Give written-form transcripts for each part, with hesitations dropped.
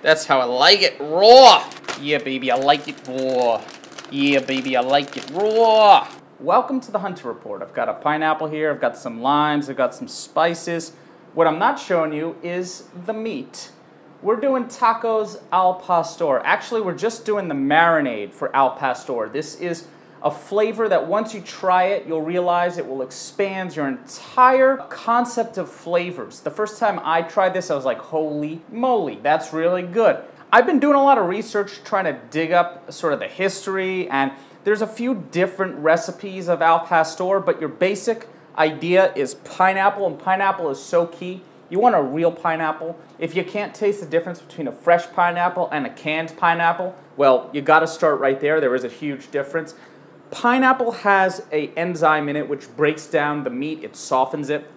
That's how I like it, raw. Yeah, baby, I like it raw. Yeah, baby, I like it raw. Welcome to the Hunter Report. I've got a pineapple here, I've got some limes, I've got some spices. What I'm not showing you is the meat. We're doing tacos al pastor. Actually, we're just doing the marinade for al pastor. This is a flavor that once you try it, you'll realize it will expand your entire concept of flavors. The first time I tried this, I was like, holy moly, that's really good. I've been doing a lot of research trying to dig up sort of the history, and there's a few different recipes of al pastor, but your basic idea is pineapple, and pineapple is so key. You want a real pineapple. If you can't taste the difference between a fresh pineapple and a canned pineapple, well, you gotta start right there. There is a huge difference. Pineapple has an enzyme in it which breaks down the meat, it softens it.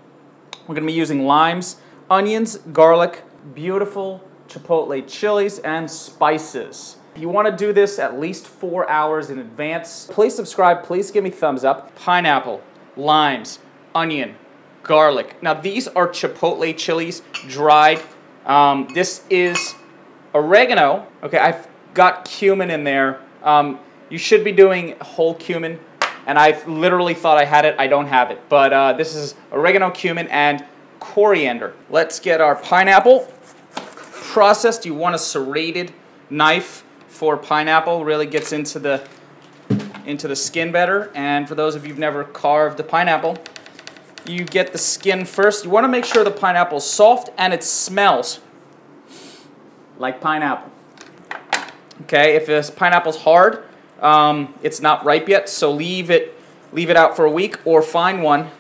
We're gonna be using limes, onions, garlic, beautiful Chipotle chilies, and spices. You wanna do this at least 4 hours in advance. Please subscribe, please give me thumbs up. Pineapple, limes, onion, garlic. Now these are Chipotle chilies, dried. This is oregano. Okay, I've got cumin in there. You should be doing whole cumin, and I literally thought I had it. I don't have it, but this is oregano, cumin, and coriander. Let's get our pineapple processed. You want a serrated knife for pineapple. Really gets into the skin better. And for those of you who've never carved a pineapple, you get the skin first. You want to make sure the pineapple is soft and it smells like pineapple. Okay, if this pineapple's hard, it's not ripe yet, so leave it out for a week or find one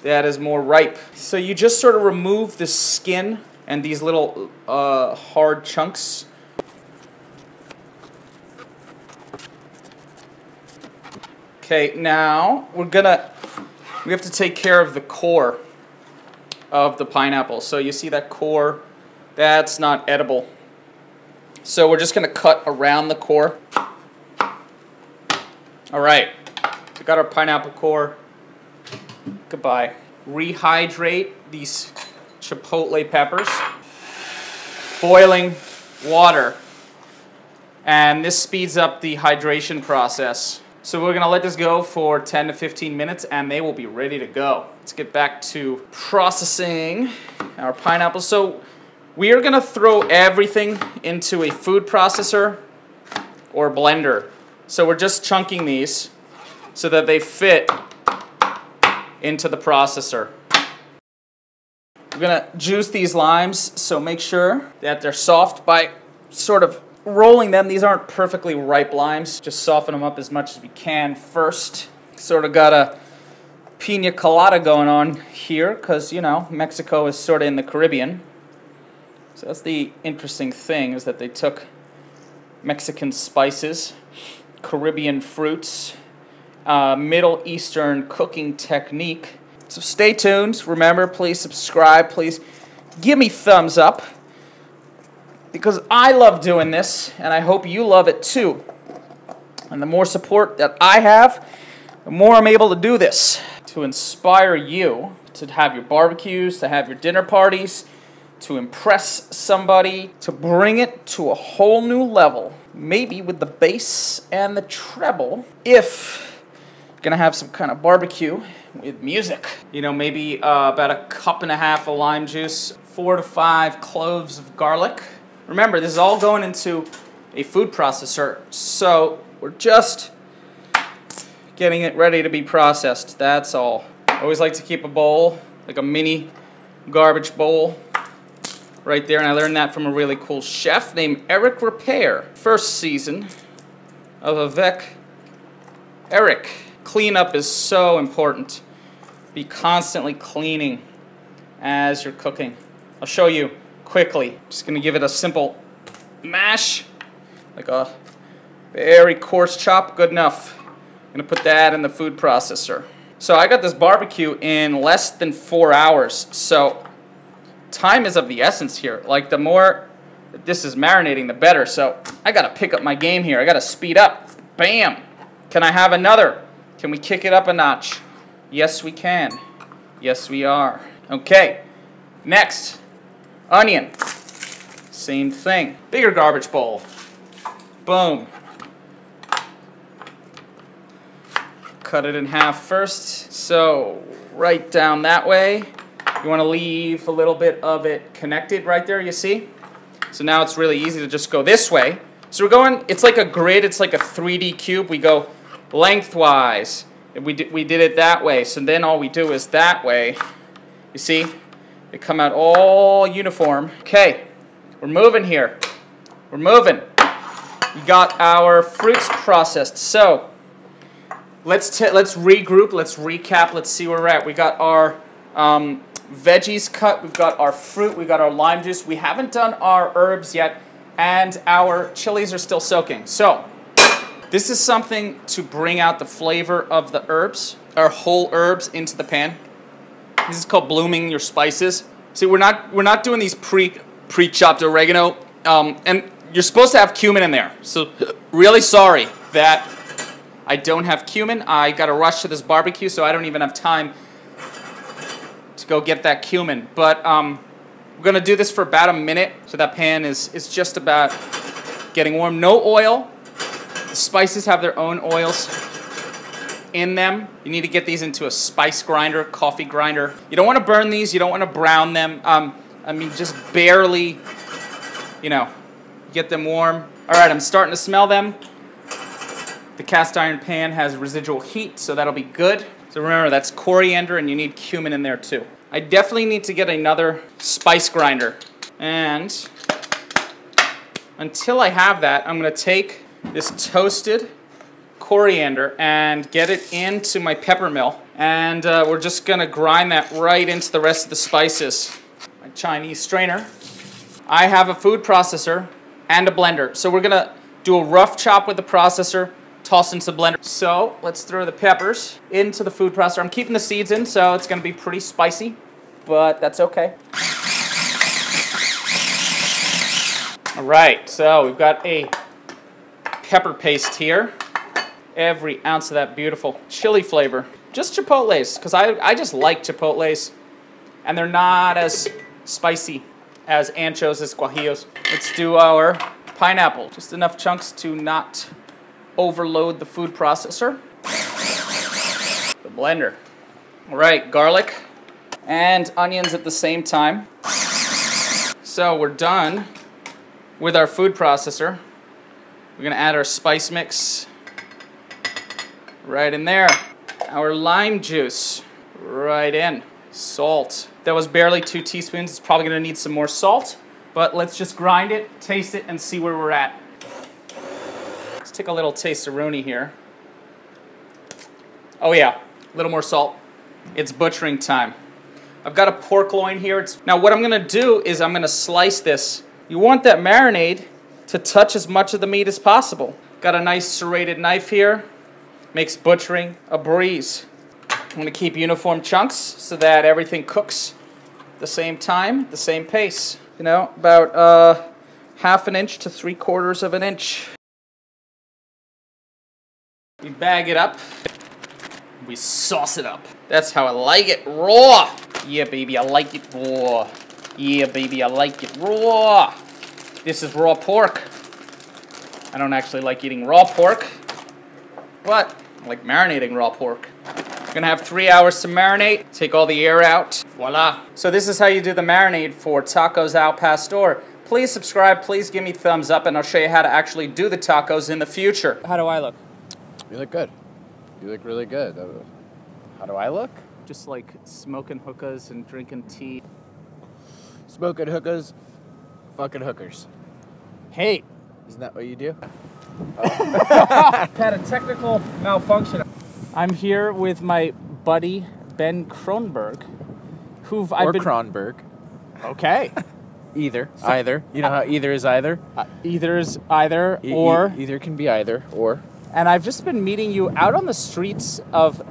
that is more ripe. So you just sort of remove the skin and these little hard chunks. Okay, now we have to take care of the core of the pineapple. So you see that core, that's not edible. So we're just going to cut around the core. All right, we got our pineapple core. Goodbye. Rehydrate these chipotle peppers. Boiling water. And this speeds up the hydration process. So we're going to let this go for 10 to 15 minutes and they will be ready to go. Let's get back to processing our pineapples. So we are going to throw everything into a food processor or blender. So we're just chunking these so that they fit into the processor. We're going to juice these limes, so make sure that they're soft by sort of rolling them. These aren't perfectly ripe limes. Just soften them up as much as we can first. Sort of got a pina colada going on here because, you know, Mexico is sort of in the Caribbean. So that's the interesting thing, is that they took Mexican spices, Caribbean fruits, Middle Eastern cooking technique. So stay tuned. Remember, please subscribe. Please give me thumbs up, because I love doing this, and I hope you love it too. And the more support that I have, the more I'm able to do this, to inspire you to have your barbecues, to have your dinner parties, to impress somebody, to bring it to a whole new level. Maybe with the bass and the treble, if you're gonna have some kind of barbecue with music. You know, maybe about a cup and a half of lime juice, 4 to 5 cloves of garlic. Remember, this is all going into a food processor, so we're just getting it ready to be processed, that's all. I always like to keep a bowl, like a mini garbage bowl, right there, and I learned that from a really cool chef named Eric Repair. First season of Avec Eric. Cleanup is so important. Be constantly cleaning as you're cooking. I'll show you quickly. Just gonna give it a simple mash, like a very coarse chop, good enough. I'm gonna put that in the food processor. So I got this barbecue in less than 4 hours, so time is of the essence here. Like, the more that this is marinating, the better. So I gotta pick up my game here. I gotta speed up. Bam! Can I have another? Can we kick it up a notch? Yes, we can. Yes, we are. Okay, next, onion. Same thing. Bigger garbage bowl. Boom. Cut it in half first. So right down that way. You want to leave a little bit of it connected right there, you see? So now it's really easy to just go this way. So we're going, it's like a grid, it's like a 3D cube. We go lengthwise. We did it that way. So then all we do is that way. You see? They come out all uniform. Okay, we're moving here. We're moving. We got our fruits processed. So let's regroup. Let's recap. Let's see where we're at. We got our veggies cut. We've got our fruit. We've got our lime juice. We haven't done our herbs yet, and our chilies are still soaking. So this is something to bring out the flavor of the herbs, our whole herbs into the pan. This is called blooming your spices. See, we're not doing these pre-chopped oregano, and you're supposed to have cumin in there. So really sorry that I don't have cumin. I got to rush to this barbecue, so I don't even have time to go get that cumin. But we're gonna do this for about a minute, so that pan is just about getting warm. No oil. The spices have their own oils in them. You need to get these into a spice grinder, coffee grinder. You don't want to burn these. You don't want to brown them. I mean, just barely, you know, get them warm. All right, I'm starting to smell them. The cast iron pan has residual heat, so that'll be good. So remember, that's coriander, and you need cumin in there too. I definitely need to get another spice grinder. And until I have that, I'm going to take this toasted coriander and get it into my pepper mill. And we're just going to grind that right into the rest of the spices. My Chinese strainer. I have a food processor and a blender. So we're going to do a rough chop with the processor, toss into the blender. So let's throw the peppers into the food processor. I'm keeping the seeds in, so it's going to be pretty spicy, but that's okay. All right, so we've got a pepper paste here. Every ounce of that beautiful chili flavor. Just chipotles, because I just like chipotles, and they're not as spicy as anchos, as guajillos. Let's do our pineapple. Just enough chunks to not overload the food processor. The blender. All right, garlic and onions at the same time. So we're done with our food processor. We're gonna add our spice mix right in there. Our lime juice right in. Salt. That was barely 2 teaspoons. It's probably gonna need some more salt, but let's just grind it, taste it, and see where we're at. Let's take a little taste-a-rooney here. Oh yeah, a little more salt. It's butchering time. I've got a pork loin here. Now what I'm gonna do is I'm gonna slice this. You want that marinade to touch as much of the meat as possible. Got a nice serrated knife here. Makes butchering a breeze. I'm gonna keep uniform chunks so that everything cooks the same time, the same pace. You know, about 1/2 inch to 3/4 of an inch. We bag it up. We sauce it up. That's how I like it, raw. Yeah, baby, I like it raw. Yeah, baby, I like it raw. This is raw pork. I don't actually like eating raw pork, but I like marinating raw pork. We're gonna have 3 hours to marinate, take all the air out, voila. So this is how you do the marinade for tacos al pastor. Please subscribe, please give me thumbs up, and I'll show you how to actually do the tacos in the future. How do I look? You look good. You look really good. How do I look? Just like smoking hookahs and drinking tea. Smoking hookahs, fucking hookers. Hey! Isn't that what you do? Had a technical malfunction. I'm here with my buddy Ben Kronberg, Or Kronberg. Okay. Either. Either. You know how either is either? Either is either, or... Either can be either, or... And I've just been meeting you out on the streets of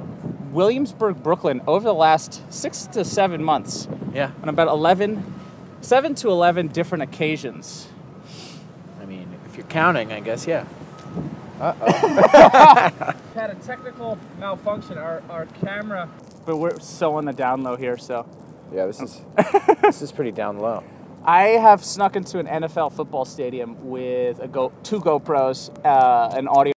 Williamsburg, Brooklyn over the last 6 to 7 months. Yeah. On about 7 to 11 different occasions. I mean, if you're counting, I guess, yeah. Had a technical malfunction. Our camera... But we're so on the down low here, so... Yeah, this is pretty down low. I have snuck into an NFL football stadium with two GoPros, an audio